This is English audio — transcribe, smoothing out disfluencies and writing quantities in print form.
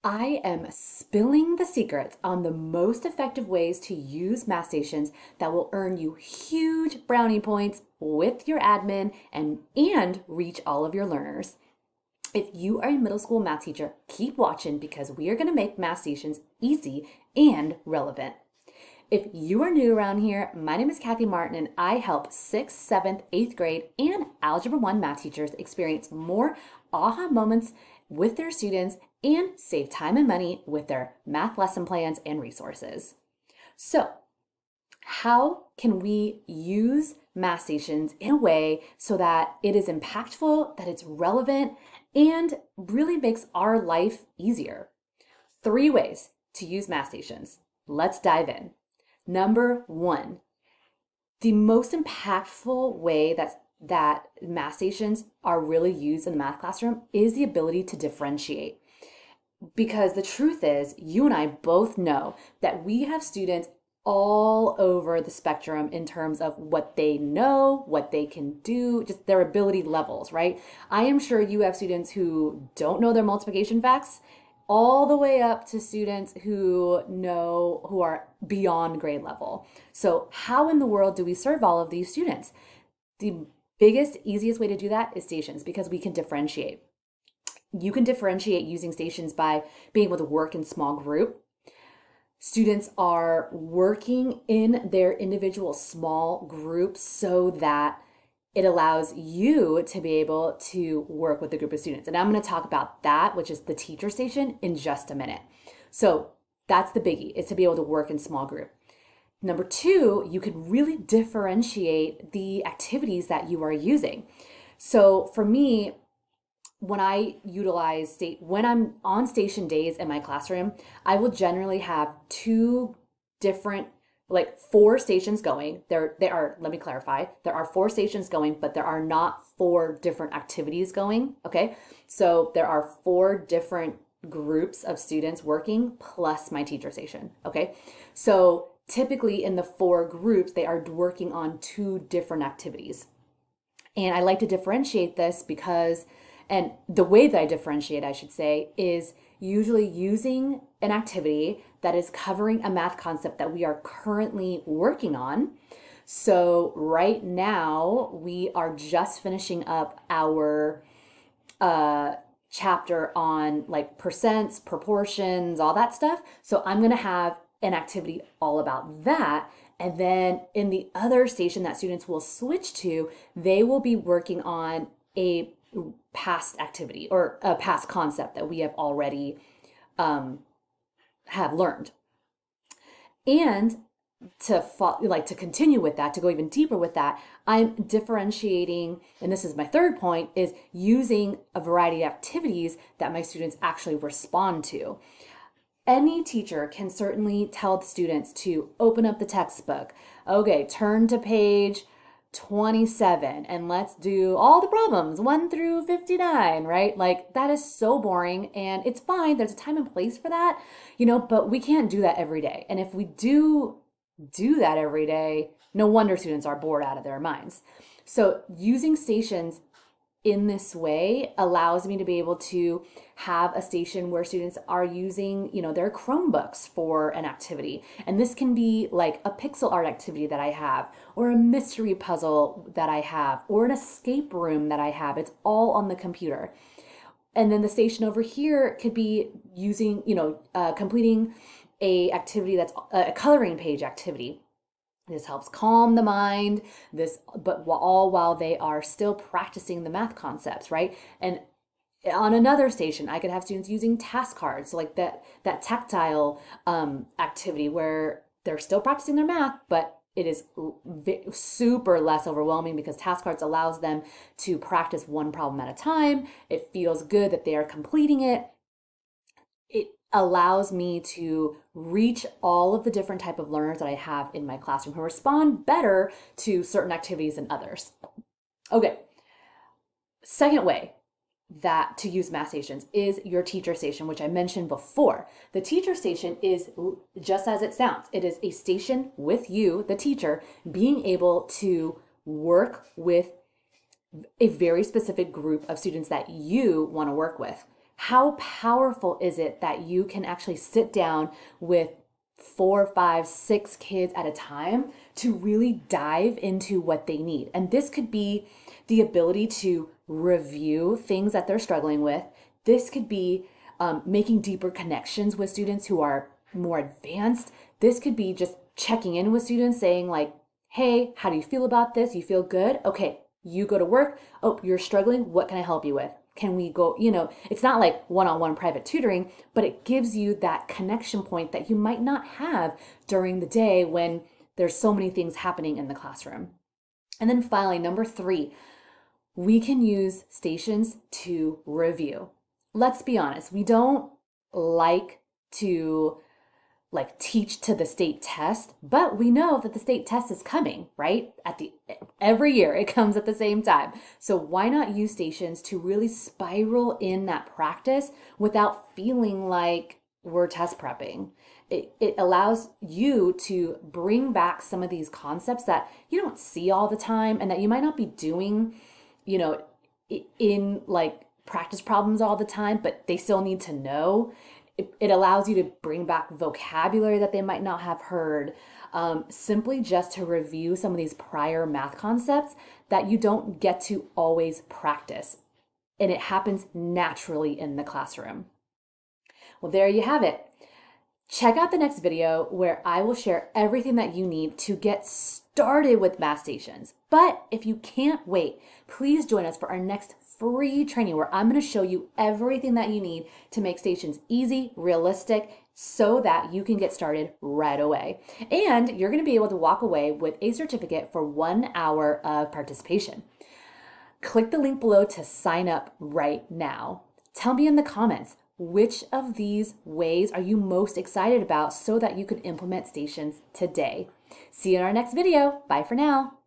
I am spilling the secrets on the most effective ways to use math stations that will earn you huge brownie points with your admin and reach all of your learners. If you are a middle school math teacher, keep watching because we are going to make math stations easy and relevant. If you are new around here, my name is Kathy Martin and I help 6th, 7th, 8th grade and Algebra 1 math teachers experience more aha moments with their students and save time and money with their math lesson plans and resources. So, how can we use math stations in a way so that it is impactful, that it's relevant, and really makes our life easier? 3 ways to use math stations. Let's dive in. Number 1, the most impactful way that math stations are really used in the math classroom is the ability to differentiate. Because the truth is, you and I both know that we have students all over the spectrum in terms of what they know, what they can do, just their ability levels, right? I am sure you have students who don't know their multiplication facts, all the way up to students who are beyond grade level. So how in the world do we serve all of these students? The biggest, easiest way to do that is stations because we can differentiate. You can differentiate using stations by being able to work in small group. Students are working in their individual small groups so that it allows you to be able to work with a group of students. And I'm going to talk about that, which is the teacher station, in just a minute. So that's the biggie, is to be able to work in small group. Number 2, you can really differentiate the activities that you are using. So for me, when I'm on station days in my classroom, I will generally have 2 different, like 4 stations going. Let me clarify, there are 4 stations going, but there are not 4 different activities going, okay? So there are 4 different groups of students working plus my teacher station, okay? So typically in the 4 groups, they are working on 2 different activities. And I like to differentiate this because and the way that I differentiate, I should say, is usually using an activity that is covering a math concept that we are currently working on. So right now, we are just finishing up our chapter on like percents, proportions, all that stuff. So I'm going to have an activity all about that. And then in the other station that students will switch to, they will be working on a past activity or a past concept that we have already have learned. And to continue with that, to go even deeper with that, I'm differentiating, and this is my third point, is using a variety of activities that my students actually respond to. Any teacher can certainly tell the students to open up the textbook. Okay, turn to page 27 and let's do all the problems 1 through 59, right? Like that is so boring and it's fine. There's a time and place for that, but we can't do that every day. And if we do that every day, no wonder students are bored out of their minds. So using stations in this way allows me to be able to have a station where students are using, their Chromebooks for an activity. And this can be like a pixel art activity that I have, or a mystery puzzle that I have, or an escape room that I have. It's all on the computer. And then the station over here could be using, completing a activity that's a coloring page activity. This helps calm the mind, but all while they are still practicing the math concepts, right? And on another station, I could have students using task cards, so like that tactile activity where they're still practicing their math, but it is super less overwhelming because task cards allows them to practice one problem at a time. It feels good that they are completing it. It allows me to reach all of the different type of learners that I have in my classroom who respond better to certain activities than others. Okay, second way that to use math stations is your teacher station, which I mentioned before. The teacher station is just as it sounds. It is a station with you, the teacher, being able to work with a very specific group of students that you want to work with. How powerful is it that you can actually sit down with 4, 5, 6 kids at a time to really dive into what they need? And this could be the ability to review things that they're struggling with. This could be making deeper connections with students who are more advanced. This could be just checking in with students saying like, hey, how do you feel about this? You feel good? Okay, you go to work. Oh, you're struggling. What can I help you with? Can we go, it's not like one-on-one private tutoring, but it gives you that connection point that you might not have during the day when there's so many things happening in the classroom. And then finally, number 3, we can use stations to review. Let's be honest, we don't like to teach to the state test, but we know that the state test is coming, right? Every year it comes at the same time. So why not use stations to really spiral in that practice without feeling like we're test prepping? It allows you to bring back some of these concepts that you don't see all the time and that you might not be doing, in like practice problems all the time, but they still need to know. It allows you to bring back vocabulary that they might not have heard, simply just to review some of these prior math concepts that you don't get to always practice. And it happens naturally in the classroom. Well, there you have it. Check out the next video where I will share everything that you need to get started with math stations. But if you can't wait, please join us for our next free training where I'm going to show you everything that you need to make stations easy, realistic, so that you can get started right away. And you're going to be able to walk away with a certificate for 1 hour of participation. Click the link below to sign up right now. Tell me in the comments, which of these ways are you most excited about so that you can implement stations today? See you in our next video. Bye for now.